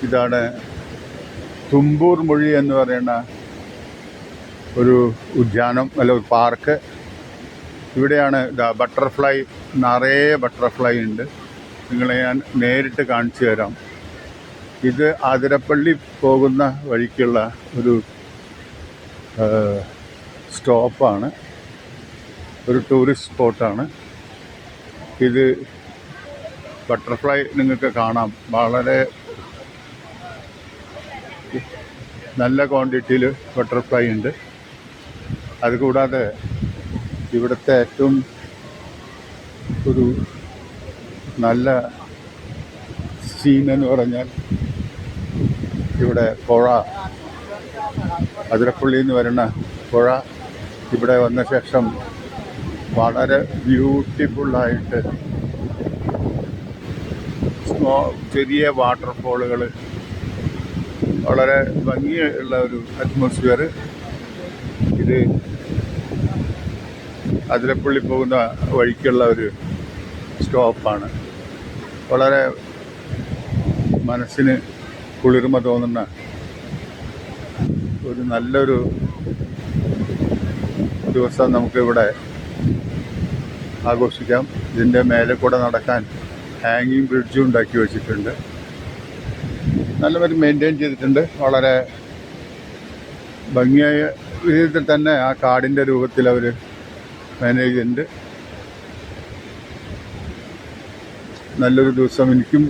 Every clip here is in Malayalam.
ഇതാണ് തുമ്പൂർ മൊഴി എന്ന് പറയുന്ന ഒരു ഉദ്യാനം അല്ല ഒരു പാർക്ക്. ഇവിടെയാണ് ബട്ടർഫ്ലൈ, നിറയെ ബട്ടർഫ്ലൈ ഉണ്ട്. നിങ്ങളെ ഞാൻ നേരിട്ട് കാണിച്ചു തരാം. ഇത് ആതിരപ്പള്ളി പോകുന്ന വഴിക്കുള്ള ഒരു സ്റ്റോപ്പാണ്, ഒരു ടൂറിസ്റ്റ് സ്പോട്ടാണ്. ഇത് ബട്ടർഫ്ലൈ നിങ്ങൾക്ക് കാണാം. വളരെ നല്ല ക്വാണ്ടിറ്റിയിൽ ബട്ടർഫ്ലൈ ഉണ്ട്. അതുകൂടാതെ ഇവിടുത്തെ ഏറ്റവും ഒരു നല്ല സീൻ എന്ന് പറഞ്ഞാൽ ഇവിടെ പുഴ, അതിരപ്പള്ളി എന്ന് പറയുന്ന പുഴ ഇവിടെ വന്ന ശേഷം വളരെ ബ്യൂട്ടിഫുള്ളായിട്ട് ചെറിയ വാട്ടർഫോളുകൾ, വളരെ ഭംഗിയുള്ള ഒരു അറ്റ്മോസ്ഫിയർ. ഇത് അതിരപ്പള്ളി പോകുന്ന വഴിക്കുള്ള ഒരു സ്റ്റോപ്പാണ്. വളരെ മനസ്സിന് കുളിർമ തോന്നുന്ന ഒരു നല്ലൊരു ദിവസം നമുക്കിവിടെ ആഘോഷിക്കാം. ഇതിൻ്റെ മേലെ കൂടെ നടക്കാൻ ഹാങ്ങിങ് ബ്രിഡ്ജും ഉണ്ടാക്കി വെച്ചിട്ടുണ്ട്. നല്ലവർ മെയിൻറ്റെയിൻ ചെയ്തിട്ടുണ്ട്. വളരെ ഭംഗിയായ വിധത്തിൽ തന്നെ ആ കാടിൻ്റെ രൂപത്തിൽ അവർ മാനേജ് ചെയ്യുന്നുണ്ട്. നല്ലൊരു ദിവസം എനിക്കും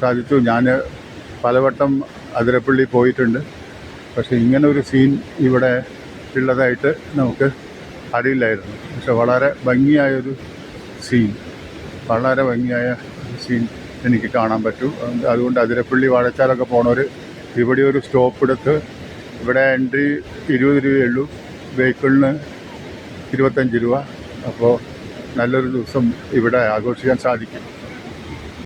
സാധിച്ചു. ഞാൻ പലവട്ടം അതിരപ്പള്ളി പോയിട്ടുണ്ട്, പക്ഷേ ഇങ്ങനെ ഒരു സീൻ ഇവിടെ ഉള്ളതായിട്ട് നമുക്ക് അറിയില്ലായിരുന്നു. പക്ഷെ വളരെ ഭംഗിയായൊരു സീൻ, വളരെ ഭംഗിയായ സീൻ എനിക്ക് കാണാൻ പറ്റും. അതുകൊണ്ട് അതിരപ്പള്ളി വാഴച്ചാലൊക്കെ പോണവർ ഇവിടെ ഒരു സ്റ്റോപ്പ് എടുത്ത്, ഇവിടെ എൻട്രി 20 രൂപയേ ഉള്ളൂ, വെഹിക്കിളിന് 25 രൂപ. അപ്പോൾ നല്ലൊരു ദിവസം ഇവിടെ ആഘോഷിക്കാൻ സാധിക്കും.